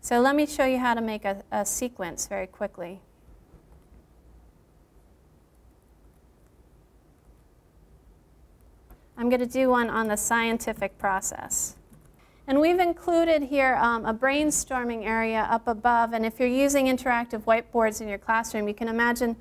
So let me show you how to make a sequence very quickly. I'm going to do one on the scientific process. And we've included here a brainstorming area up above. And if you're using interactive whiteboards in your classroom, you can imagine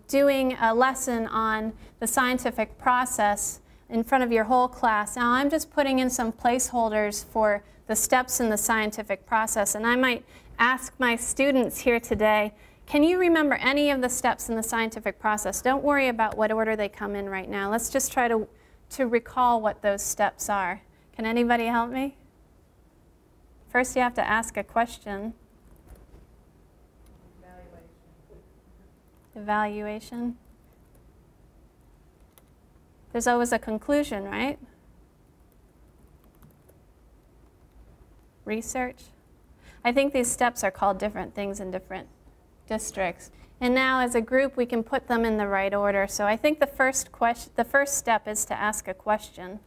doing a lesson on the scientific process in front of your whole class. Now I'm just putting in some placeholders for the steps in the scientific process. And I might ask my students here today, can you remember any of the steps in the scientific process? Don't worry about what order they come in right now. Let's just try to recall what those steps are. Can anybody help me? First you have to ask a question. Evaluation. There's always a conclusion, right? Research. I think these steps are called different things in different districts. And now as a group we can put them in the right order. So I think the first step is to ask a question,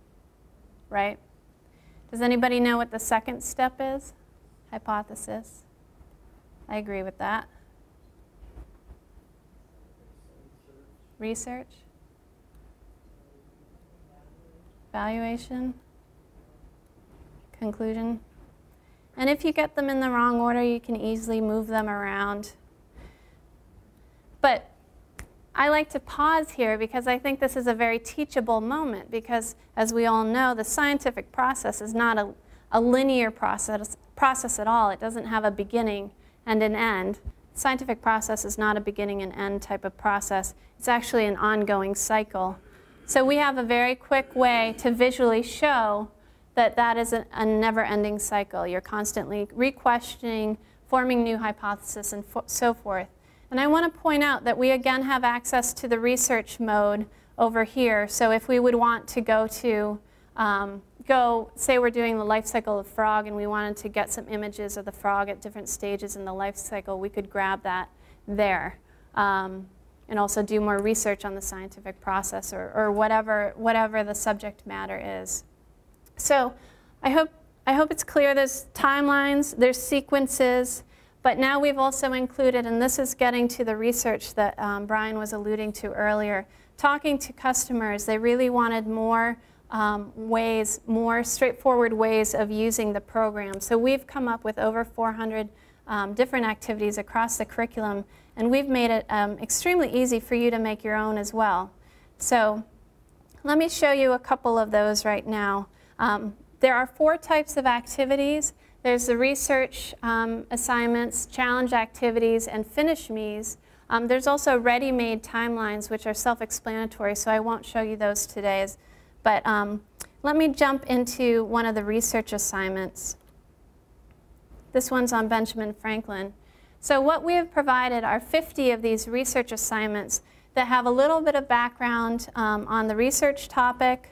right? Does anybody know what the second step is? Hypothesis. I agree with that. Research. Evaluation. Conclusion. And if you get them in the wrong order, you can easily move them around. But I like to pause here because I think this is a very teachable moment because, as we all know, the scientific process is not a linear process at all. It doesn't have a beginning and an end. The scientific process is not a beginning and end type of process. It's actually an ongoing cycle. So we have a very quick way to visually show that that is a never-ending cycle. You're constantly re-questioning, forming new hypotheses, and so forth. And I want to point out that we again have access to the research mode over here. So if we would want to go to, say we're doing the life cycle of frog and we wanted to get some images of the frog at different stages in the life cycle, we could grab that there. And also do more research on the scientific process or whatever the subject matter is. So I hope it's clear there's timelines, there's sequences, but now we've also included, and this is getting to the research that Brian was alluding to earlier, talking to customers. They really wanted more more straightforward ways of using the program. So we've come up with over 400 different activities across the curriculum, and we've made it extremely easy for you to make your own as well. So let me show you a couple of those right now. There are 4 types of activities. There's the research assignments, challenge activities, and finish me's. There's also ready-made timelines, which are self-explanatory, so I won't show you those today. But let me jump into one of the research assignments. This one's on Benjamin Franklin. So what we have provided are 50 of these research assignments that have a little bit of background on the research topic.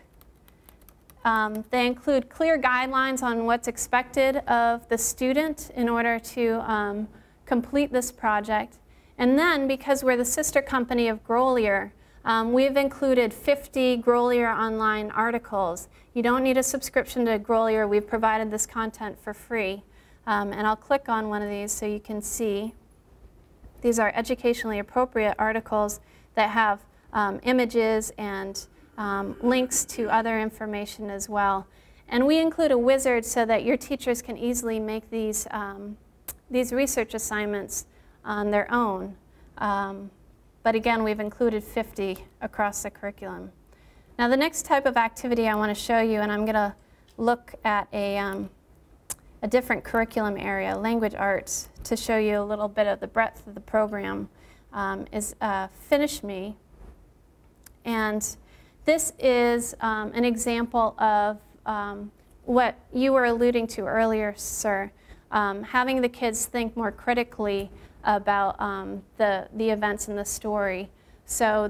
They include clear guidelines on what's expected of the student in order to complete this project. And then, because we're the sister company of Grolier, we've included 50 Grolier online articles. You don't need a subscription to Grolier. We've provided this content for free. And I'll click on one of these so you can see. These are educationally appropriate articles that have images and links to other information as well. And we include a wizard so that your teachers can easily make these research assignments on their own. But again, we've included 50 across the curriculum. Now the next type of activity I want to show you, and I'm going to look at a different curriculum area, language arts, to show you a little bit of the breadth of the program, is Finish Me. And this is an example of what you were alluding to earlier, sir, having the kids think more critically about the events in the story. So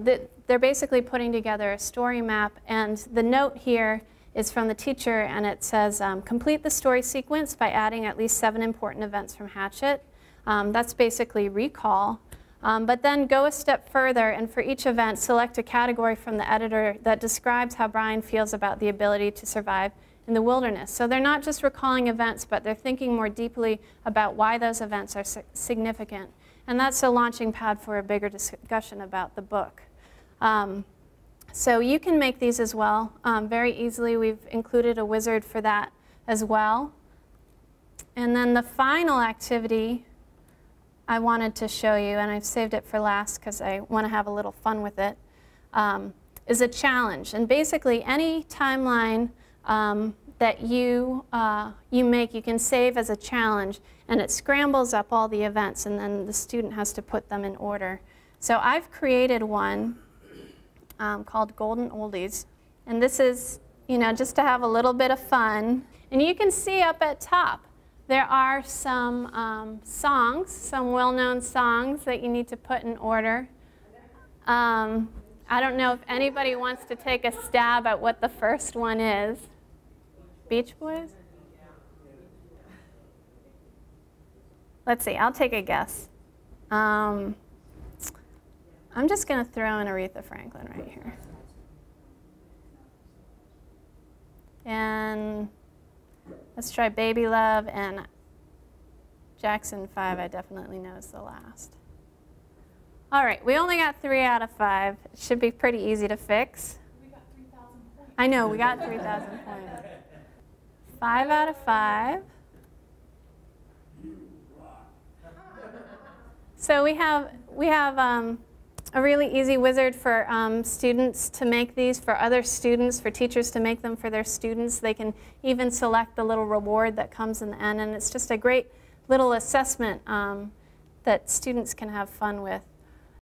they're basically putting together a story map, and the note here is from the teacher, and it says, complete the story sequence by adding at least 7 important events from Hatchet. That's basically recall. But then go a step further, and for each event, select a category from the editor that describes how Brian feels about the ability to survive in the wilderness. So they're not just recalling events, but they're thinking more deeply about why those events are significant. And that's a launching pad for a bigger discussion about the book. So you can make these as well very easily. We've included a wizard for that as well. And then the final activity I wanted to show you, and I've saved it for last because I want to have a little fun with it, is a challenge. And basically any timeline that you make, you can save as a challenge, and it scrambles up all the events, and then the student has to put them in order. So I've created one called Golden Oldies, and this is, you know, just to have a little bit of fun. And you can see up at top, there are some songs, some well-known songs that you need to put in order. I don't know if anybody wants to take a stab at what the first one is. Beach Boys? Let's see, I'll take a guess. I'm just going to throw in Aretha Franklin right here. And let's try Baby Love, and Jackson 5 I definitely know is the last. All right, we only got 3 out of 5. It should be pretty easy to fix. We got 3,000 points. I know, we got 3,000 points. 5 out of 5. So we have a really easy wizard for students to make these, for other students, for teachers to make them for their students. They can even select the little reward that comes in the end, and it's just a great little assessment that students can have fun with.